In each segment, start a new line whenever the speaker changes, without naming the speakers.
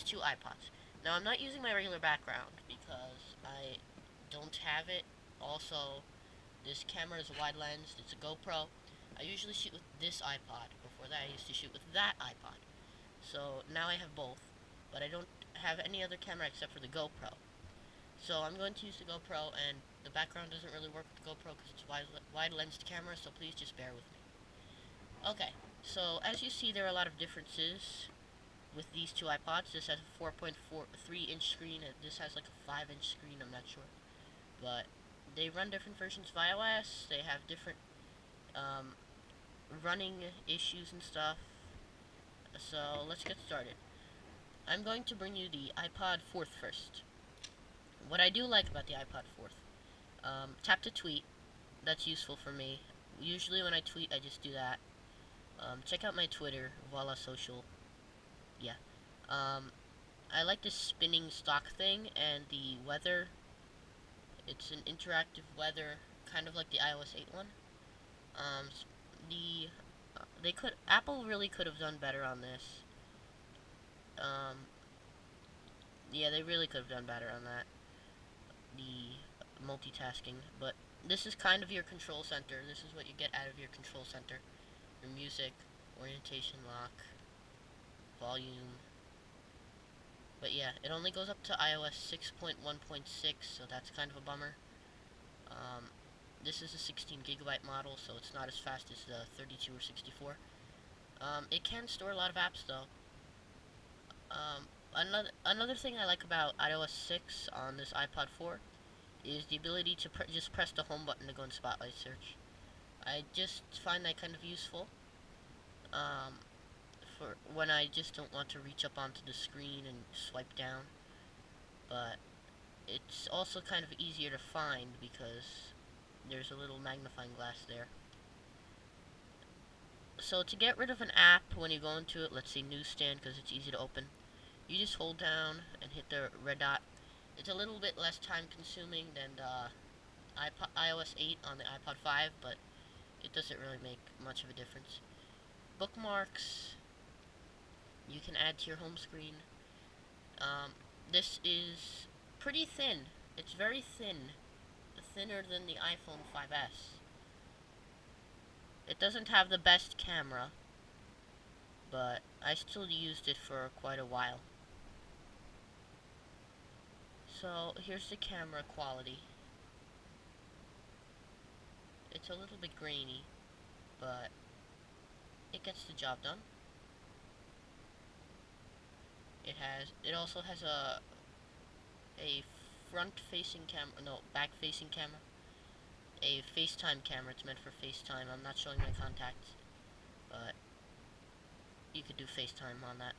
two iPods. Now I'm not using my regular background because I don't have it. Also, this camera is a wide lens. It's a GoPro. I usually shoot with this iPod. Before that, I used to shoot with that iPod. So now I have both, but I don't have any other camera except for the GoPro. So I'm going to use the GoPro, and the background doesn't really work with the GoPro because it's a wide-lensed camera, so please just bear with me. Okay, so as you see, there are a lot of differences with these two iPods. This has a 4.43-inch screen, and this has like a 5-inch screen, I'm not sure. But they run different versions of iOS, they have different running issues and stuff. So let's get started. I'm going to bring you the iPod 4th first. What I do like about the iPod 4th, tap to tweet. That's useful for me. Usually when I tweet, I just do that. Check out my Twitter, Voila Social. Yeah. I like this spinning stock thing and the weather. It's an interactive weather, kind of like the iOS 8 one. Um, Apple really could have done better on this. Yeah, they really could have done better on that. The multitasking, but this is kind of your control center. This is what you get out of your control center. Your music, orientation lock, volume. But yeah, it only goes up to iOS 6.1.6, so that's kind of a bummer. This is a 16 gigabyte model, so it's not as fast as the 32 or 64. It can store a lot of apps though. Another thing I like about iOS 6 on this iPod 4 is the ability to just press the home button to go in Spotlight search. I just find that kind of useful for when I just don't want to reach up onto the screen and swipe down. But it's also kind of easier to find because there's a little magnifying glass there. So to get rid of an app when you go into it, let's say Newsstand because it's easy to open, you just hold down and hit the red dot. It's a little bit less time consuming than the iOS 8 on the iPod 5, but it doesn't really make much of a difference. Bookmarks, you can add to your home screen. This is pretty thin. It's very thin. Thinner than the iPhone 5S. It doesn't have the best camera, but I still used it for quite a while. So here's the camera quality. It's a little bit grainy, but it gets the job done. It also has a front-facing camera, no, back-facing camera. A FaceTime camera. It's meant for FaceTime. I'm not showing my contacts, but you could do FaceTime on that.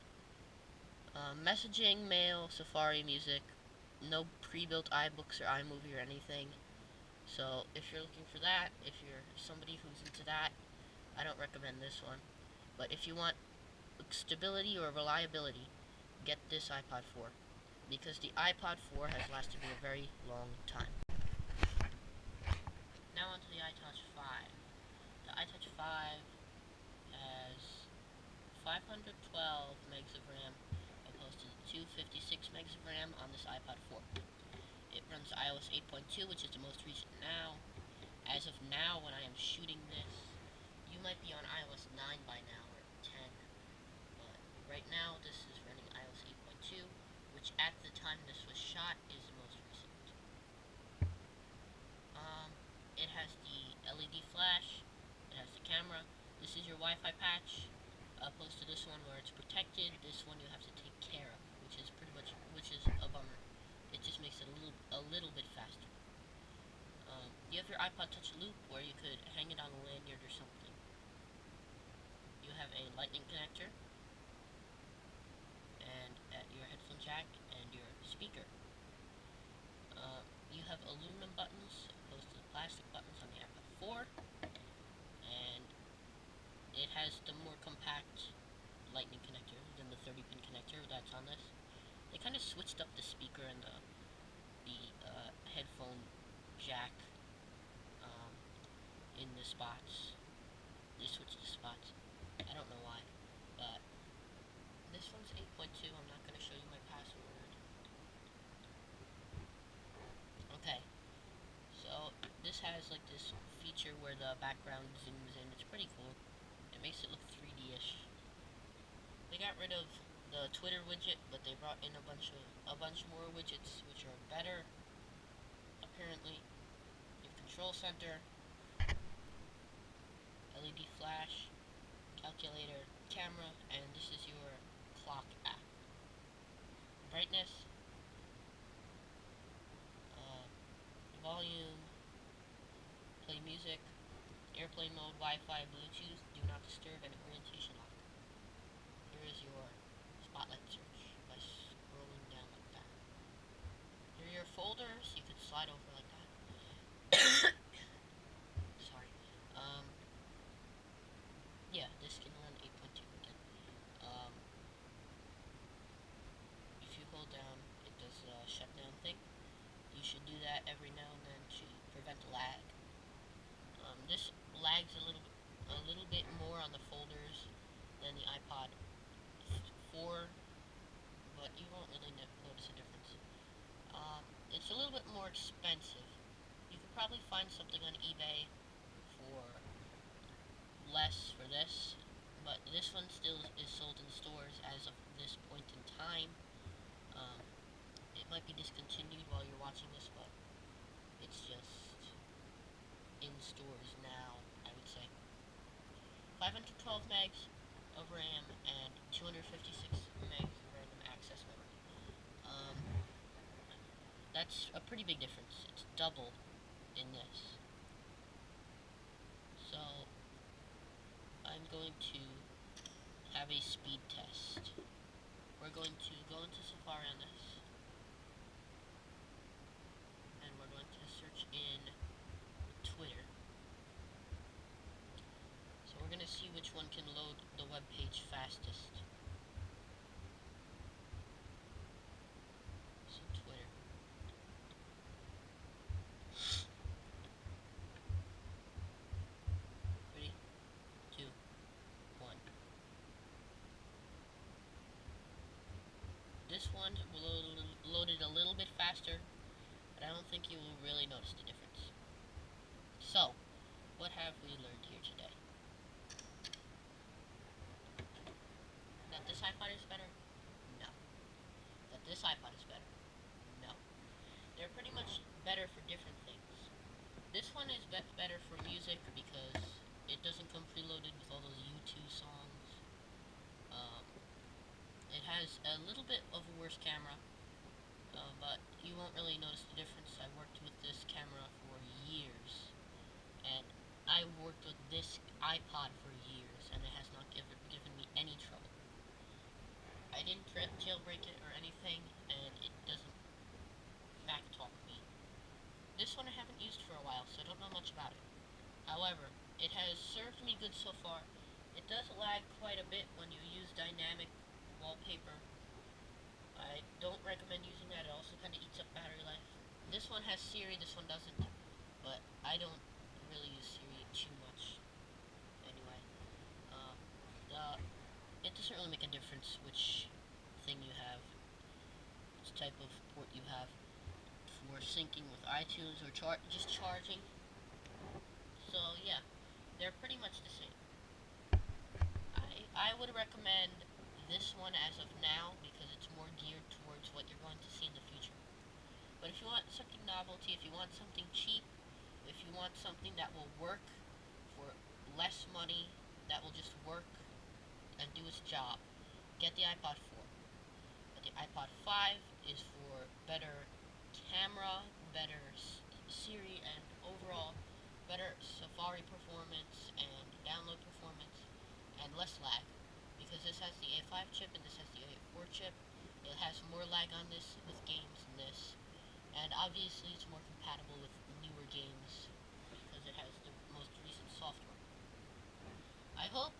Messaging, mail, Safari, music. No pre-built iBooks or iMovie or anything. So if you're looking for that, if you're somebody who's into that, I don't recommend this one. But if you want stability or reliability, get this iPod 4. Because the iPod 4 has lasted me a very long time. Now onto the iTouch 5. The iTouch 5 has 512 megs of RAM opposed to the 256 megs of RAM on this iPod 4. It runs iOS 8.2, which is the most recent now. As of now, when I am shooting this, you might be on iOS 9 by now, or 10. But right now, this is running iOS 8.2, which at the time this was shot is the most recent. It has the LED flash, it has the camera. This is your Wi-Fi patch, opposed to this one where it's protected. This one you have to take care of, which is a bummer. It just makes it a little bit faster. You have your iPod Touch Loop where you could hang it on a lanyard or something. You have a lightning connector, and your headphone jack, and your speaker. You have aluminum buttons opposed to the plastic buttons on the iPod 4, and it has the more compact lightning connector than the 30-pin connector that's on this. They kind of switched up the speaker and the headphone jack in the spots. They switched the spots. I don't know why, but this one's 8.2. I'm not going to show you my has like this feature where the background zooms in. It's pretty cool. It makes it look 3D-ish. They got rid of the Twitter widget, but they brought in a bunch more widgets which are better. Apparently, your control center, LED flash, calculator, camera, and this is your clock app. Brightness, volume, play music, airplane mode, Wi-Fi, Bluetooth, do not disturb, and orientation lock. Here is your spotlight search by scrolling down like that. Here are your folders. You could slide over like that. Sorry. Yeah, this can run 8.2 again. If you hold down, it does a shutdown thing. You should do that every now and then to prevent lag. This lags a little bit more on the folders than the iPod 4, but you won't really notice a difference. It's a little bit more expensive. You could probably find something on eBay for less for this, but this one still is sold in stores as of this point in time. It might be discontinued while you're watching this, but it's just in stores now, I would say. 512 megs of RAM and 256 megs of random access memory. That's a pretty big difference. It's double in this. So, I'm going to have a speed test. We're going to go into Safari on this, and we're going to search in Twitter. So we're going to see which one can load the web page fastest. So Twitter. Ready? 2, 1. This one loaded a little bit faster, but I don't think you will really notice the difference. So, what have we learned here today? That this iPod is better? No. That this iPod is better? No. They're pretty much better for different things. This one is better for music because it doesn't come preloaded with all those YouTube songs. It has a little bit of a worse camera, but you won't really notice the difference. I worked with this camera for years, and I worked with this iPod for years, and it has not given me any trouble. I didn't jailbreak it or anything, and it doesn't backtalk me. This one I haven't used for a while, so I don't know much about it. However, it has served me good so far. It does lag quite a bit when you use dynamic wallpaper. I don't recommend using that. It also kind of eats up battery life. This one has Siri, this one doesn't, but I don't really use Siri too much anyway. It doesn't really make a difference which thing you have, which type of port you have for syncing with iTunes or just charging. So yeah, they're pretty much the same. I would recommend this one as of now because it's more geared towards what you're going to see in the future. But if you want something novelty, if you want something cheap, if you want something that will work for less money, that will just work and do its job, get the iPod 4. But the iPod 5 is for better camera, better Siri, and overall better Safari performance and download performance and less lag, because this has the A5 chip and this has the A4 chip. It has more lag on this with games than this, and obviously it's more compatible with newer games because it has the most recent software. I hope